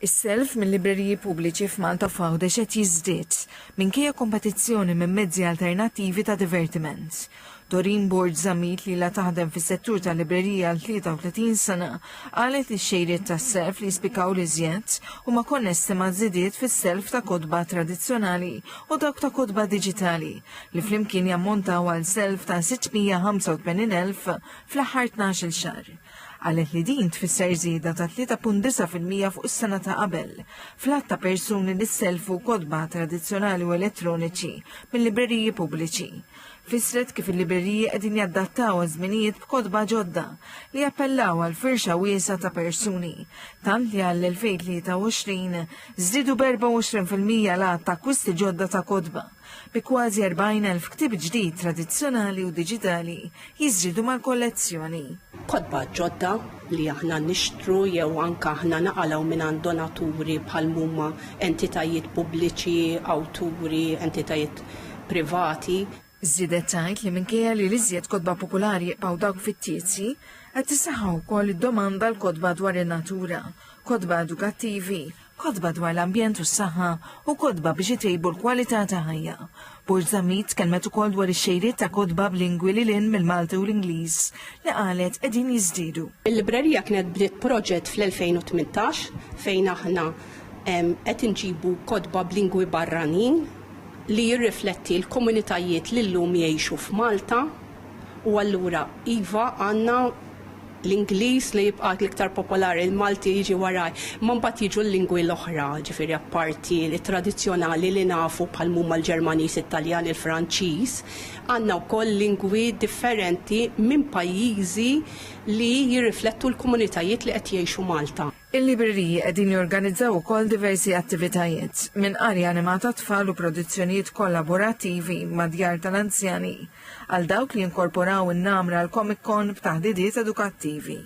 Is-self mill-libreriji pubbliċi f'Malta f'Għawdex qed jiżdied minkejja kompetizzjoni minn mezzi alternattivi ta' divertiment. Doreen Borg Żamit li la taħdem fis-settur tal-librerija għal 33 sena qalet li x-xejriet tas-self li jispikaw l-iżjed huma konnessi ma' żidiet fis-self ta' kotba tradizzjonali u dawk ta' kotba diġitali li flimkien jammontaw għal self ta' 685,000 fl-aħħar 12 xahar. Qalet li din tfisser żieda ta' 3.9% fuq is-sena ta' qabel fl-att ta' persuni li sselfu kotba tradizzjonali u elettroniċi mill-libreriji pubbliċi. Fisret kif il-libreriji qegħdin jaddattaw żminijiet b'kotba ġodda li jappellaw għal firxa wiesa ta' persuni. Tant li għall-2023 żdiedu b'24% l-att ta' akwisti ġodda ta' kotba bi kważi 40,000 ktieb ġdid tradizzjonali u diġitali jiżdiedu mal-kollezzjoni. Kotba ġodda li aħna nixtru jew anke aħna naqalgħu minn donaturi bħal huma entitajiet pubbliċi, awturi, entitajiet privati. Żiedet tgħid li minkejja li l-iżjed kotba popolari jibqgħu dawk fit-tiezzi qed tisaħħa wkoll id-domanda l-kotba dwar in-natura, kotba edukattivi, kotba dwar l-ambjent u s-saħħa u kotba biex itejbu l-kwalità ta' ħajja. Borg Żamit tkellmet ukoll dwar ix-xejriet ta' kotba b'lingwi li lin mill-Malti u l-Ingliż li qalet qegħdin jiżdiedu. Il-librerija kienet bdiet proġett fl-2018 fejn aħna qed inġibu kotba b'lingwi barranin li jirrifletti l-komunitajiet li llum jgħixu f'Malta u allura iva għandna l-Ingliż li jibqa' l-iktar popolari, il-Malti jiġi waraj, ma mbagħad jiġu l-lingwi l-oħra, ġifieri apparti l-tradizzjonali li nafu bħal huma l-Ġermaniż, Italjan, il-Franċiż, għandna wkoll lingwi differenti minn pajjiżi li jirriflettu l-komunitajiet li qed jgħixu Malta. Il-libreriji qegħdin jorganizzaw ukoll diversi attivitajiet minn qari animata tfal u produzzjonijiet kollaborattivi mad-djar tal-anzjani għal dawk li jinkorporaw in-namra l-Comic Con b'taħdidiet edukattivi.